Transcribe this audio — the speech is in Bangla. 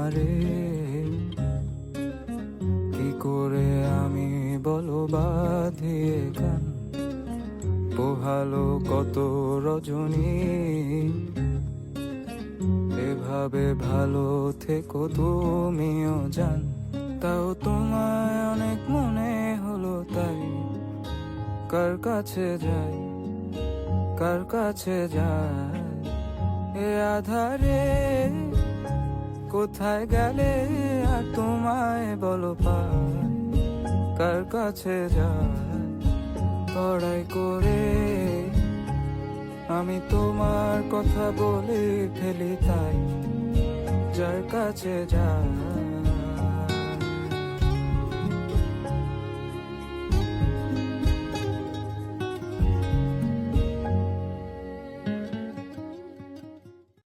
তোমারে, কি করে আমি বলো বাঁধিয়ে গান, পোহালো কত রজনী, এভাবে ভালো থেকো তুমিও জান। তাও তোমায় অনেক মনে হলো তাই, কার কাছে যাই, কার কাছে যাই, এ আধারে কোথায় গেলে আর তোমায় বলো পাই, কার কাছে যাই। পড়াই করে আমি তোমার কথা বলে ফেলি তাই, যার কাছে যাই।